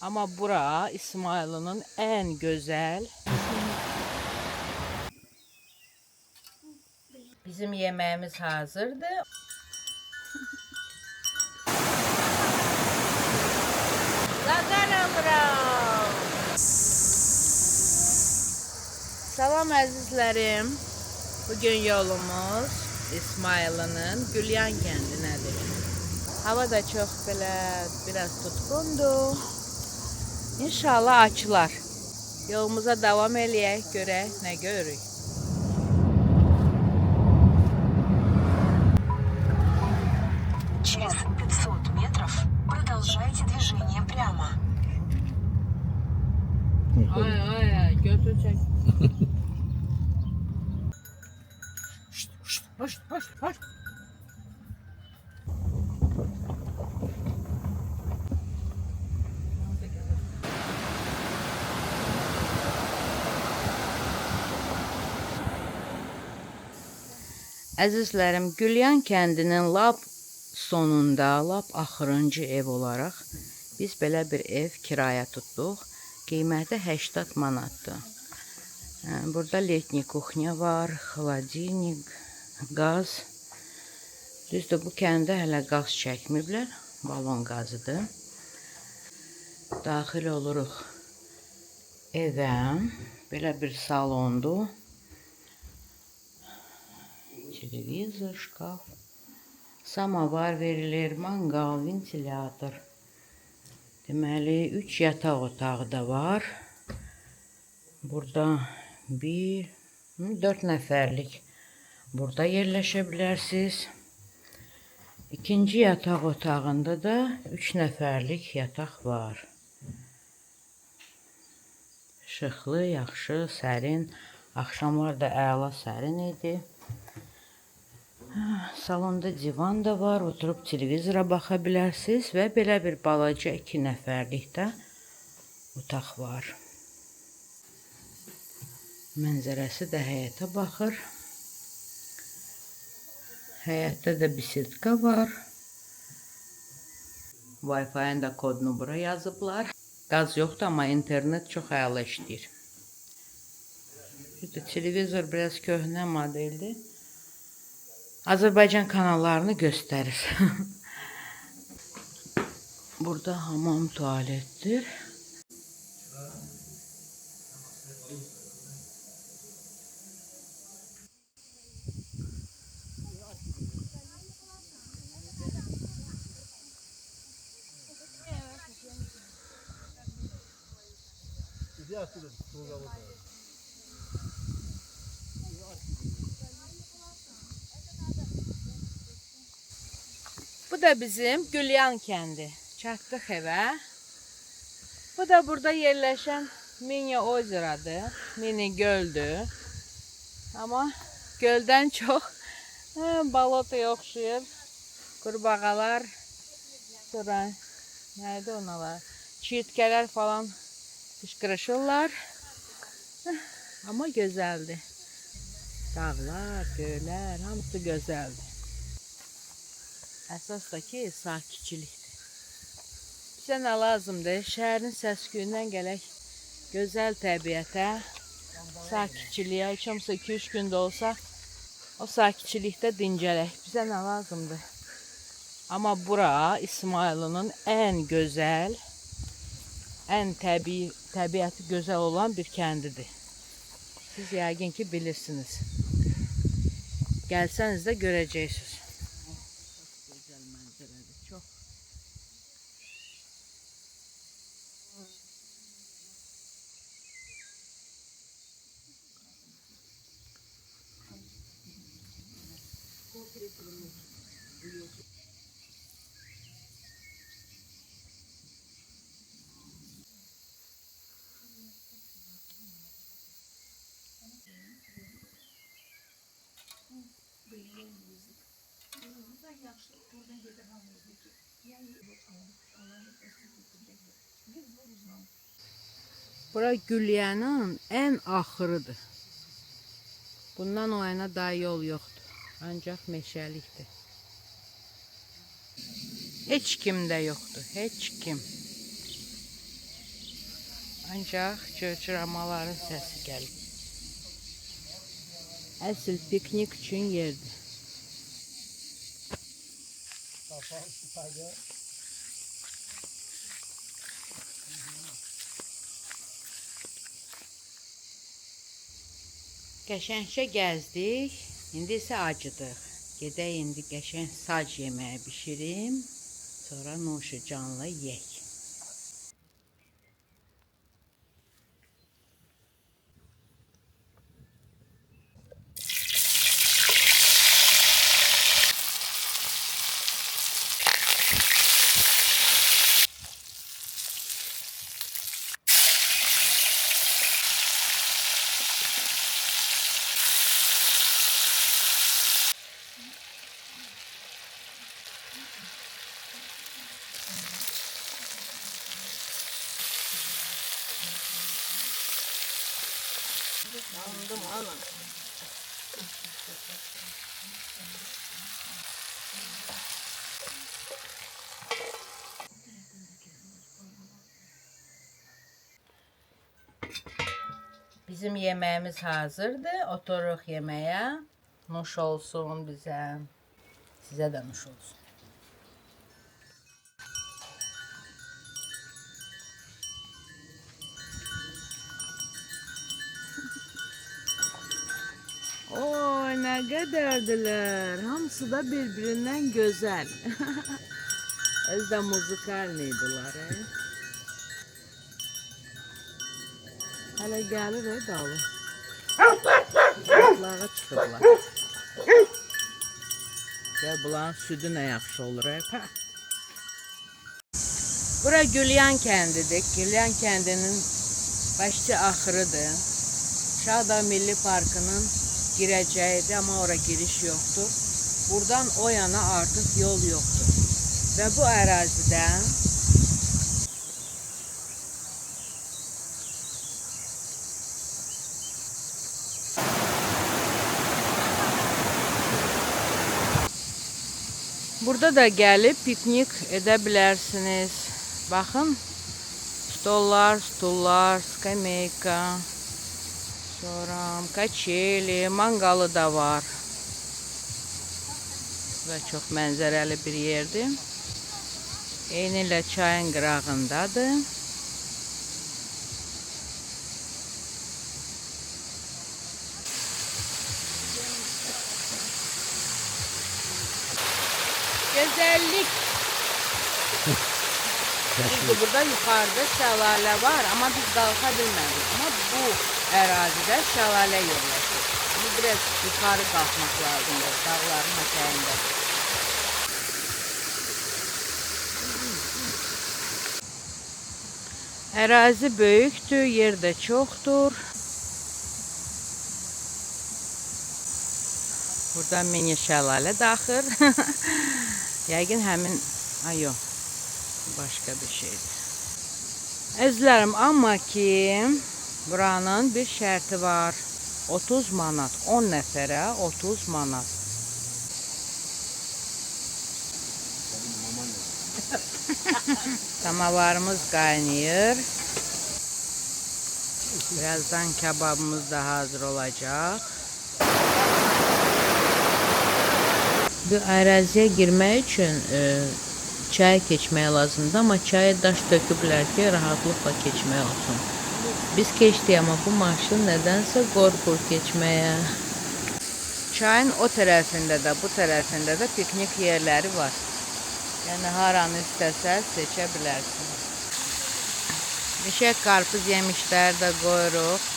Ama bura İsmail'in en güzel. Bizim yemeğimiz hazırdı. Lazer alıram. Salam əzizlərim. Bugün yolumuz İsmail'in Gülyan kəndinədir. Hava da çox belə biraz tutqundur. İnşallah açılar. Yolumuza devam eləyək, görək nə görürük. Через 500 метров продолжайте движение прямо. Ay, götür çək. Hoş. Əzizlərim, Gülyan kəndinin lap sonunda, lap axırıncı ev olaraq biz belə bir ev kiraya tutduq. Qiyməti 80 manatdır. Burada letni kuxnya var, xaladilnik, qaz. Düzdür, bu kəndə hələ qaz çəkməyiblər, balon qazıdır. Daxil oluruq evə, belə bir salondur. Televizor, şkaf, samavar verilir, mangal, ventilator. Deməli, 3 yataq otağı da var. Burada 4 nəfərlik burada yerləşə bilərsiniz. İkinci yataq otağında da 3 nəfərlik yataq var. Işıqlı, yaxşı, sərin. Axşamlar da əla sərin idi. Salonda divan da var, oturub televizora baxa bilərsiniz və belə bir balaca 2 nəfərlik də otaq var. Mənzərəsi də həyətə baxır. Həyətdə də bisitka var. Wi-Fi-ın da kodunu bura yazıblar. Qaz yoxdur, amma internet çox əla işləyir. Televizor biraz köhnə modeldir. Azərbaycan kanallarını göstərir. Burada hamam, tualetdir. Bu da bizim Gülyan kəndi. Çatdıq evə. Bu da burada yerləşən mini ozeradır. Mini göldür. Amma göldən çox balotaya oxşuyur. Qurbağalar, sonra nədir onalar? Çirtkələr falan qışqırışırlar. Amma gözəldir. Dağlar, göylər, hamısı gözəldir. Əsas da ki, sakitçilikdir. Bizə nə lazımdır? Şəhərin səs-küyündən gələk gözəl təbiətə, sakitçiliyə, heç olmasa 2-3 gündə olsa o sakitçilikdə dincələk. Bizə nə lazımdır? Amma bura İsmail'in en gözəl, en təbiəti gözəl olan bir kəndidir. Siz yəqin ki bilirsiniz. Gəlsəniz də görəcəksiniz. Gözəl mənzərədir, çox. Bura Gülyanın en axırıdır. Bundan o yana daha yol yoktur. Ancak meşəlikdir. Heç kim də yoxdur. Heç kim. Ancaq cırcıramaların səsi gəlir. Əsl piknik üçün yerdir. Qəşəngcə gəzdik. İndi isə acıdıq. Gedək indi qəşəng sac yeməyi bişirim. Sonra nuşu canlı yeyək. Yandım ana. Bizim yeməyimiz hazırdır. Oturuq yeməyə. Nuş olsun bizə. Sizə də nuş olsun. Oy, nə qədərdilər. Hamısı da bir-birindən gözəl. Öz də muzikalnıydılar. Hələ gəlir dalı. Otlağa çıxıblar. Gəl bunların südü nə yaxşı olur. Bura Gülyan kəndidir. Gülyan kəndinin başçı axırıdır. Şahda Milli Parkının girəcəyidir, amma ora giriş yoxdur. Buradan o yana artıq yol yoxdur. Və bu ərazidə burada da gəlib piknik edə bilərsiniz. Baxın, stollar, stullar, skameyka, sonra kaçeli, mangalı da var. Və çox mənzərəli bir yerdir. Eyni ilə çayın qırağındadır. Güzellik. Çünkü burada yukarıda şelale var ama biz kalka bilmedik. Ama bu ərazidə şelale yerləşir. Şimdi biraz yukarı kalkmak lazımdır dağların ötəyində. Ərazi böyükdür, yer də çoxdur. Burada mini şelale daxır. Yəqin həmin, ay yox, başqa bir şeydir. Əzizlərim, amma ki, buranın bir şərti var. 30 manat, 10 nəfərə 30 manat. Samavarımız qaynayır. Birazdan kebabımız da hazır olacaq. Bu əraziyə girmək üçün çay keçmək lazımdır, amma çaya daş töküblər ki, rahatlıqla keçmək olsun. Biz keçdik, amma bu maşın nədənsə qorxur keçməyə. Çayın o tərəfində də, bu tərəfində də piknik yerləri var. Yəni haranı istəsəz seçə bilərsiniz. Mişək qarpız yemişlər də qoyuruq.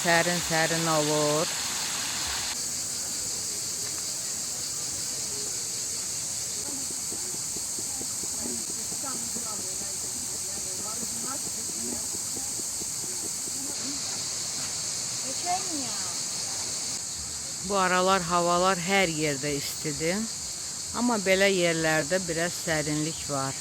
Sərin-sərin olur. Bu aralar havalar hər yerdə istidir. Amma belə yerlərdə biraz sərinlik var.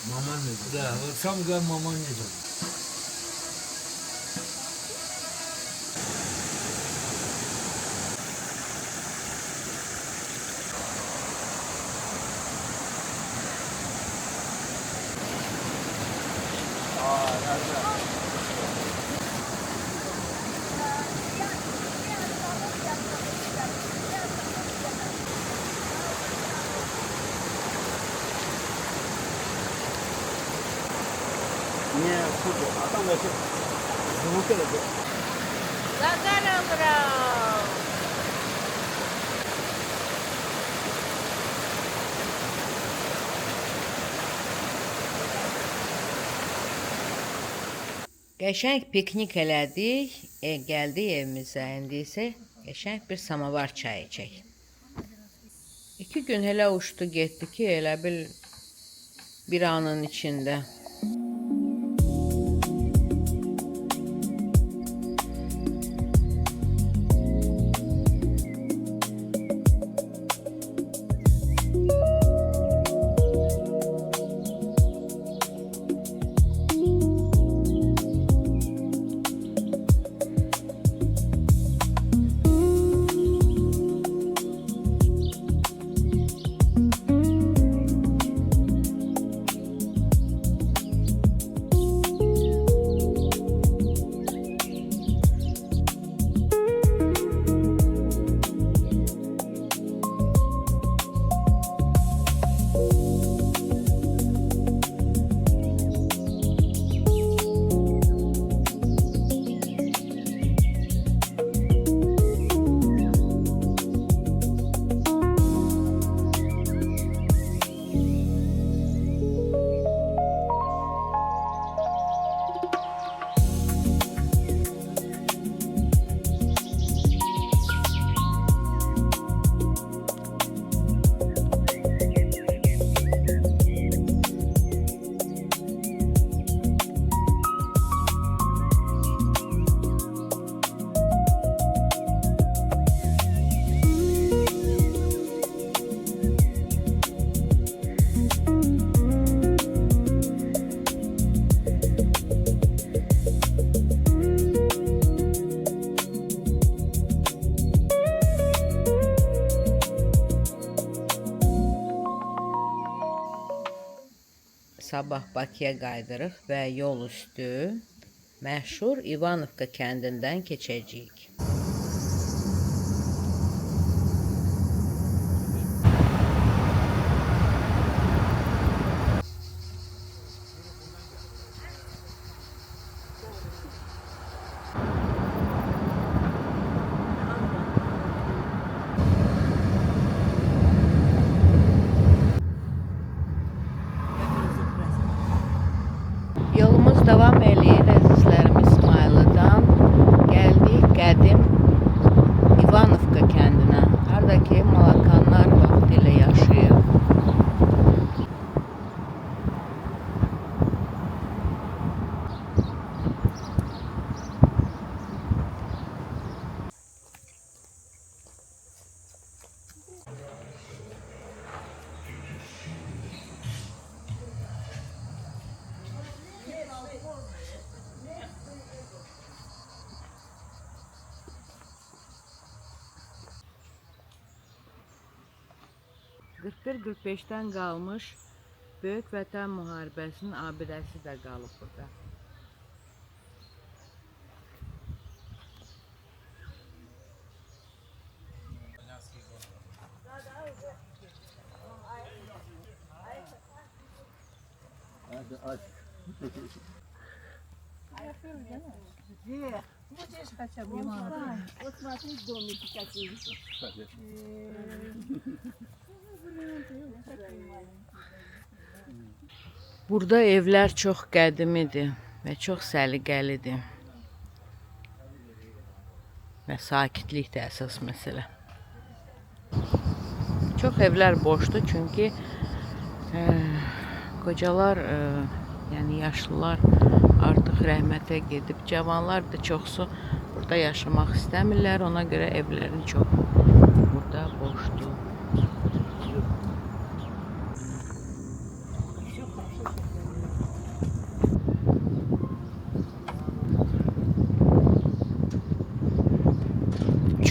Maman dedi. Да, вот сам говорит, мама не идет. Ne kurdu? Adam da çok zıvık edildi. Zaten alırım. Qəşəng piknik elədik, gəldik evimizə, indi isə qəşəng bir samavar çayı içək. 2 gün elə uçdu getdi ki, elə bil bir anın içində. Sabah Bakıya qaydırıq və yol üstü məşhur İvanovka kəndindən keçəcəyik. Yolumuz davam eləyir əzizlərim İsmayılıdan. Gəldik qədim İvanovka kəndinə. Haradakı Malakanlar vaxtilə yaşayır. ...41-45'ten qalmış Böyük Vətən Müharibəsinin abidəsi də qalıb burada. Вот смотри, домики какие. Burada evlər çox qədimidir və çox səliqəlidir. Və sakitlik də əsas məsələ. Çox evlər boşdur çünki qocalar, yəni yaşlılar artıq rəhmətə gedib, cavanlar da çoxsu burada yaşamaq istəmirlər, ona görə evlərin çox burada boşdur.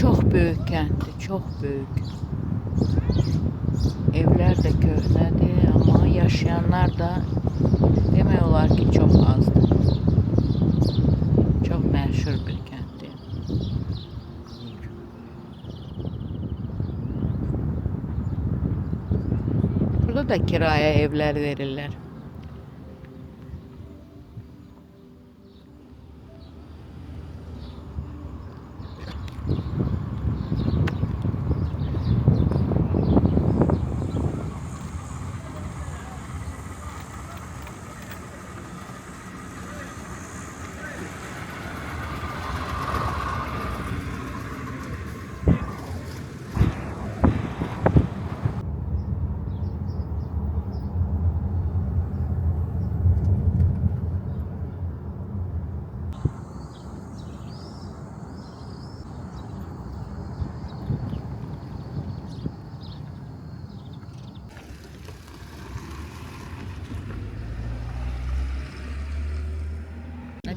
Çox böyük kənddir, çox böyük. Evlər də köhnədir, amma yaşayanlar da demək olar ki, çox azdır. Çox məşhur bir kənddir. Burada da kirayə evlər verirlər.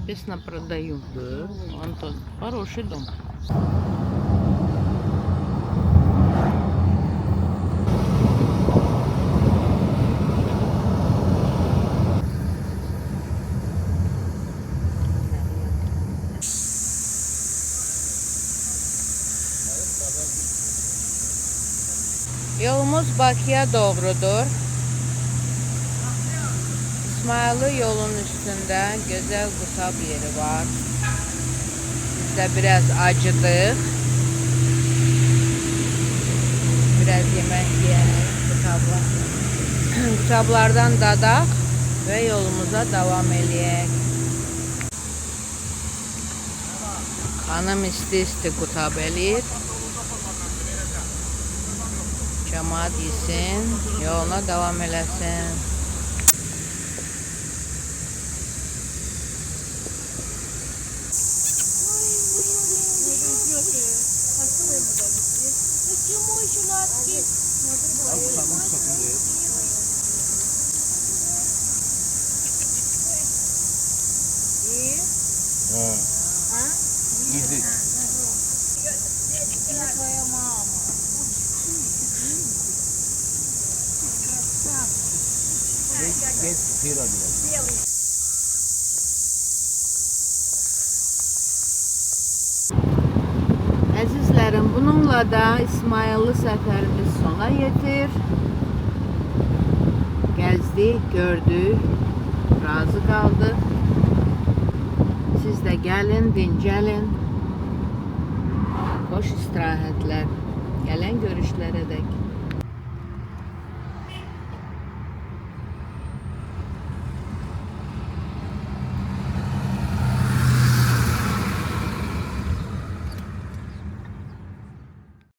Написано продаю. Да. Антон, хороший дом. Yolumuz Bakıya doğrudur. İsmailli yolun üstünde güzel kutab yeri var. Biz de biraz acıdık. Biraz yemek yiyelim kutablar. Kutablardan dadak ve yolumuza devam edeyik. Hanım isti kutab eləyir. Cemaat yesin, yoluna devam eləsin. Easy. Get zero diyor. Əzizlərim, bununla da İsmailli səfərimiz sona yetir. Gəzdik, gördük, razı qaldıq. Siz də gəlin, dincəlin. Xoş istirahətlər. Gələn görüşlərə dək.